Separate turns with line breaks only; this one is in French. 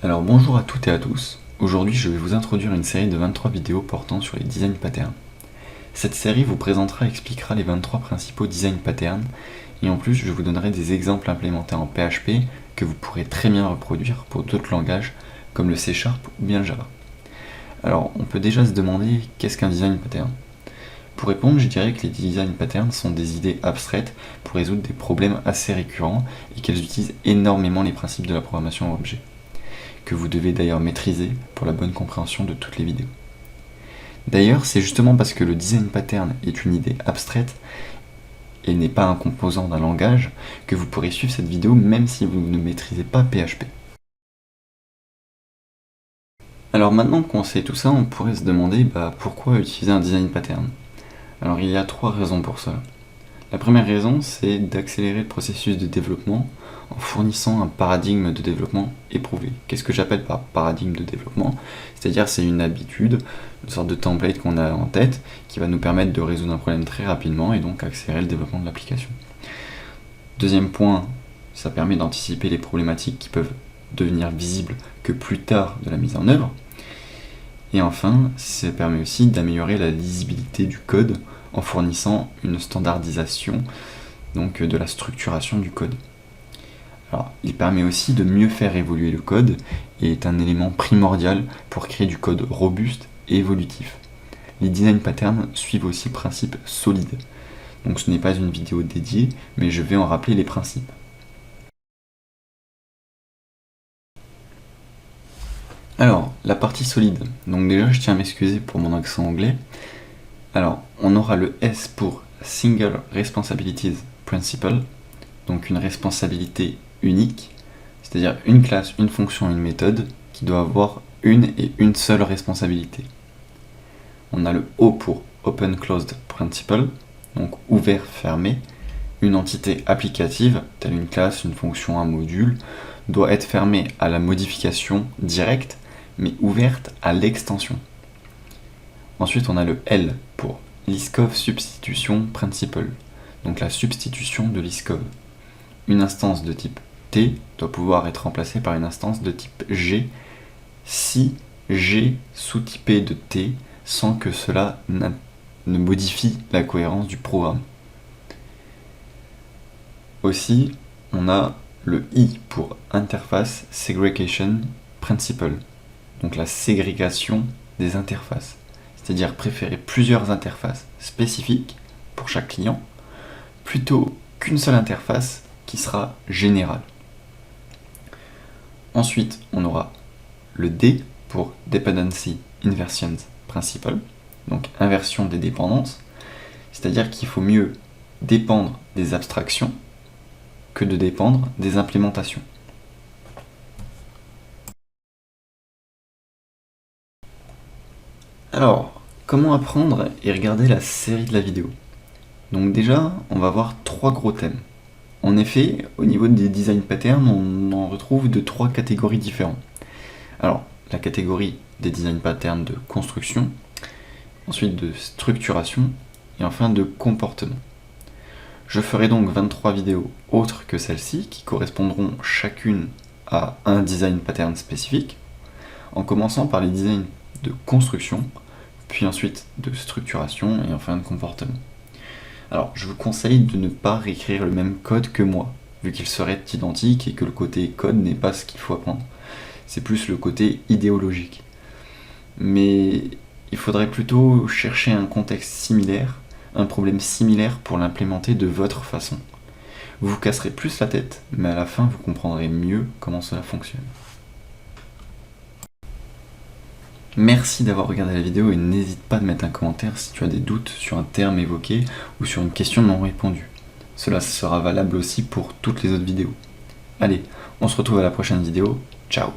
Alors bonjour à toutes et à tous, aujourd'hui je vais vous introduire une série de 23 vidéos portant sur les design patterns. Cette série vous présentera et expliquera les 23 principaux design patterns, et en plus je vous donnerai des exemples implémentés en PHP que vous pourrez très bien reproduire pour d'autres langages comme le C# ou bien Java. Alors on peut déjà se demander qu'est-ce qu'un design pattern. Pour répondre, je dirais que les design patterns sont des idées abstraites pour résoudre des problèmes assez récurrents et qu'elles utilisent énormément les principes de la programmation objet, que vous devez d'ailleurs maîtriser pour la bonne compréhension de toutes les vidéos. D'ailleurs, c'est justement parce que le design pattern est une idée abstraite et n'est pas un composant d'un langage que vous pourrez suivre cette vidéo même si vous ne maîtrisez pas PHP. Alors maintenant qu'on sait tout ça, on pourrait se demander pourquoi utiliser un design pattern. Alors il y a 3 raisons pour cela. La première raison, c'est d'accélérer le processus de développement en fournissant un paradigme de développement éprouvé. Qu'est-ce que j'appelle par paradigme de développement? C'est-à-dire c'est une habitude, une sorte de template qu'on a en tête qui va nous permettre de résoudre un problème très rapidement et donc accélérer le développement de l'application. Deuxième point, ça permet d'anticiper les problématiques qui peuvent devenir visibles que plus tard de la mise en œuvre. Et enfin, ça permet aussi d'améliorer la lisibilité du code en fournissant une standardisation donc de la structuration du code. Alors, il permet aussi de mieux faire évoluer le code et est un élément primordial pour créer du code robuste et évolutif. Les design patterns suivent aussi le principe solide. Donc ce n'est pas une vidéo dédiée, mais je vais en rappeler les principes. Alors, la partie solide. Donc déjà, je tiens à m'excuser pour mon accent anglais. Alors, on aura le S pour Single Responsibilities Principle, donc une responsabilité unique, c'est-à-dire une classe, une fonction, une méthode qui doit avoir une et une seule responsabilité. On a le O pour Open Closed Principle, donc ouvert, fermé. Une entité applicative, telle une classe, une fonction, un module, doit être fermée à la modification directe, mais ouverte à l'extension. Ensuite, on a le L pour Liskov Substitution Principle, donc la substitution de Liskov. Une instance de type T doit pouvoir être remplacée par une instance de type G si G sous-typé de T sans que cela ne modifie la cohérence du programme. Aussi, on a le I pour Interface Segregation Principle, donc la ségrégation des interfaces, c'est-à-dire préférer plusieurs interfaces spécifiques pour chaque client, plutôt qu'une seule interface qui sera générale. Ensuite, on aura le D pour Dependency Inversion Principle, donc inversion des dépendances, c'est-à-dire qu'il faut mieux dépendre des abstractions que de dépendre des implémentations. Alors, comment apprendre et regarder la série de la vidéo? Donc déjà, on va voir 3 gros thèmes. En effet, au niveau des design patterns, on en retrouve de 3 catégories différentes. Alors, la catégorie des design patterns de construction, ensuite de structuration, et enfin de comportement. Je ferai donc 23 vidéos autres que celle-ci, qui correspondront chacune à un design pattern spécifique, en commençant par les designs de construction, puis ensuite de structuration, et enfin de comportement. Alors, je vous conseille de ne pas réécrire le même code que moi, vu qu'il serait identique et que le côté code n'est pas ce qu'il faut apprendre. C'est plus le côté idéologique. Mais il faudrait plutôt chercher un contexte similaire, un problème similaire pour l'implémenter de votre façon. Vous vous casserez plus la tête, mais à la fin vous comprendrez mieux comment cela fonctionne. Merci d'avoir regardé la vidéo et n'hésite pas à mettre un commentaire si tu as des doutes sur un terme évoqué ou sur une question non répondue. Cela sera valable aussi pour toutes les autres vidéos. Allez, on se retrouve à la prochaine vidéo. Ciao!